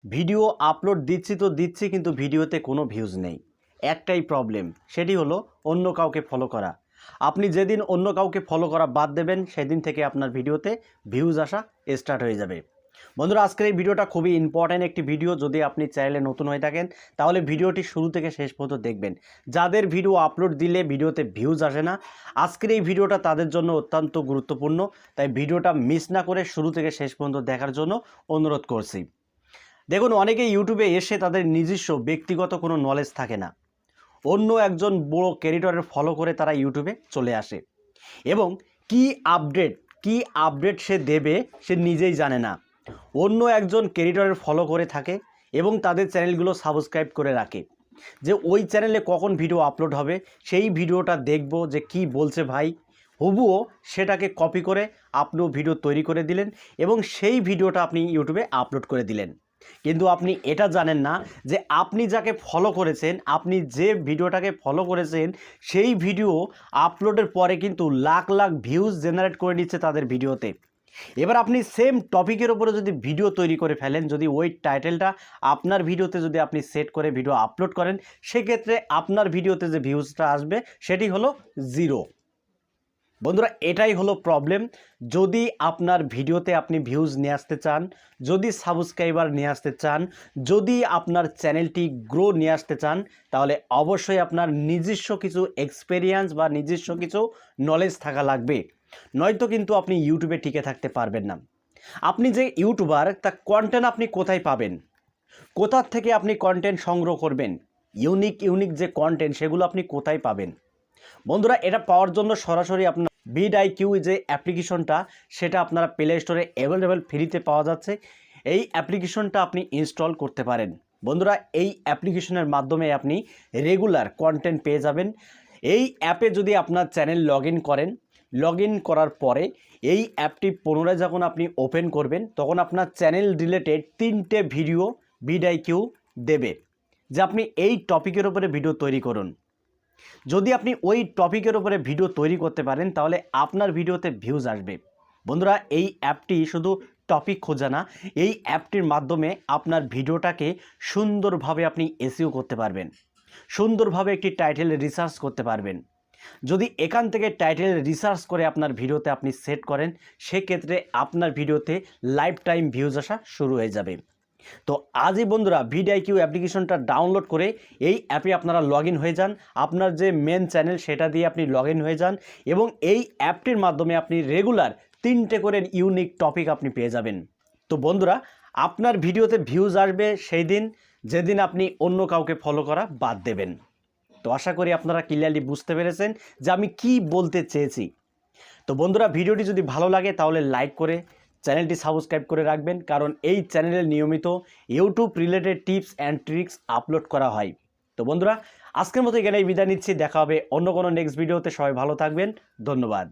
Video upload দিচ্ছি তো দিচ্ছি, কিন্তু ভিডিওতে কোনো ভিউজ নেই। একটাই প্রবলেম, সেটি হলো অন্য কাউকে ফলো করা। আপনি যেদিন অন্য কাউকে ফলো করা বাদ দেবেন, সেদিন থেকে আপনার ভিডিওতে ভিউজ আসা স্টার্ট হয়ে যাবে। বন্ধুরা, আজকের এই ভিডিওটা খুবই ইম্পর্ট্যান্ট একটি ভিডিও। যদি আপনি চ্যানেলে নতুন হয়ে থাকেন, তাহলে ভিডিওটি শুরু থেকে শেষ পর্যন্ত দেখবেন। যাদের ভিডিও আপলোড দিলে ভিডিওতে ভিউজ আসে না, আজকের এই ভিডিওটা তাদের জন্য অত্যন্ত গুরুত্বপূর্ণ। তাই ভিডিওটা মিস না করে শুরু থেকে শেষ পর্যন্ত দেখার জন্য অনুরোধ করছি। দেখুন, অনেকে ইউটিউবে এসে তাদের নিজস্ব ব্যক্তিগত কোনো নলেজ থাকে না। অন্য একজন বড় ক্রিয়েটরের ফলো করে তারা ইউটিউবে চলে আসে এবং কি আপডেট সে দেবে সে নিজেই জানে না। অন্য একজন ক্রিয়েটরের ফলো করে থাকে এবং তাদের চ্যানেলগুলো সাবস্ক্রাইব করে রাখে, যে ওই চ্যানেলে কখন ভিডিও আপলোড হবে সেই ভিডিওটা দেখব যে কি বলছে ভাই। হুবুও সেটাকে কপি করে আপনিও ভিডিও তৈরি করে দিলেন এবং সেই ভিডিওটা আপনি ইউটিউবে আপলোড করে দিলেন। কিন্তু আপনি এটা জানেন না যে আপনি যাকে ফলো করেছেন, আপনি যে ভিডিওটাকে ফলো করেছেন, সেই ভিডিও আপলোডের পরে কিন্তু লাখ লাখ ভিউজ জেনারেট করে নিচ্ছে তাদের ভিডিওতে। এবার আপনি সেম টপিকের উপরে যদি ভিডিও তৈরি করে ফেলেন, যদি ওই টাইটেলটা আপনার ভিডিওতে যদি আপনি সেট করে ভিডিও আপলোড করেন, সেক্ষেত্রে আপনার ভিডিওতে যে ভিউজটা আসবে সেটি হলো 0। বন্ধুরা, এটাই হলো প্রবলেম। যদি আপনার ভিডিওতে আপনি ভিউজ নিয়ে আসতে চান, যদি সাবস্ক্রাইবার নিয়ে আসতে চান, যদি আপনার চ্যানেলটি গ্রো নিয়ে আসতে চান, তাহলে অবশ্যই আপনার নিজস্ব কিছু এক্সপেরিয়েন্স বা নিজস্ব কিছু নলেজ থাকা লাগবে। নয়তো কিন্তু আপনি ইউটিউবে টিকে থাকতে পারবেন না। আপনি যে ইউটিউবার, তা কন্টেন্ট আপনি কোথায় পাবেন? কোথার থেকে আপনি কন্টেন্ট সংগ্রহ করবেন? ইউনিক যে কন্টেন্ট, সেগুলো আপনি কোথায় পাবেন? বন্ধুরা, এটা পাওয়ার জন্য সরাসরি আপনার vidIQ যে অ্যাপ্লিকেশনটা, সেটা আপনারা প্লে স্টোরে অ্যাভেলেবেল ফ্রিতে পাওয়া যাচ্ছে। এই অ্যাপ্লিকেশনটা আপনি ইনস্টল করতে পারেন। বন্ধুরা, এই অ্যাপ্লিকেশনের মাধ্যমে আপনি রেগুলার কন্টেন্ট পেয়ে যাবেন। এই অ্যাপে যদি আপনার চ্যানেল লগ ইন করার পরে এই অ্যাপটি পুনরায় যখন আপনি ওপেন করবেন, তখন আপনার চ্যানেল রিলেটেড 3টে ভিডিও vidIQ দেবে যে আপনি এই টপিকের উপরে ভিডিও তৈরি করুন। যদি আপনি ওই টপিকের উপরে ভিডিও তৈরি করতে পারেন, তাহলে আপনার ভিডিওতে ভিউজ আসবে। বন্ধুরা, এই অ্যাপটি শুধু টপিক খোঁজা না, এই অ্যাপটির মাধ্যমে আপনার ভিডিওটাকে সুন্দরভাবে আপনি এসইও করতে পারবেন, সুন্দরভাবে একটি টাইটেল রিসার্চ করতে পারবেন। যদি এখান থেকে টাইটেল রিসার্চ করে আপনার ভিডিওতে আপনি সেট করেন, সেক্ষেত্রে আপনার ভিডিওতে লাইফ টাইম ভিউজ আসা শুরু হয়ে যাবে। তো আজই বন্ধুরা vidIQ অ্যাপ্লিকেশনটা ডাউনলোড করে এই অ্যাপে আপনারা লগ ইন হয়ে যান। আপনার যে মেন চ্যানেল, সেটা দিয়ে আপনি লগ ইন হয়ে যান এবং এই অ্যাপটির মাধ্যমে আপনি রেগুলার 3টে করে ইউনিক টপিক আপনি পেয়ে যাবেন। তো বন্ধুরা, আপনার ভিডিওতে ভিউজ আসবে সেই দিন যেদিন আপনি অন্য কাউকে ফলো করা বাদ দেবেন। তো আশা করি আপনারা ক্লিয়ারলি বুঝতে পেরেছেন যে আমি কি বলতে চেয়েছি। তো বন্ধুরা, ভিডিওটি যদি ভালো লাগে তাহলে লাইক করে চ্যানেলটি সাবস্ক্রাইব করে রাখবেন, কারণ এই চ্যানেলে নিয়মিত YouTube related tips and tricks upload করা হয়। তো বন্ধুরা, আজকের মতো এখানেই বিদায় নিচ্ছি। দেখা হবে অন্য কোনো নেক্সট ভিডিওতে। সবাই ভালো থাকবেন। ধন্যবাদ।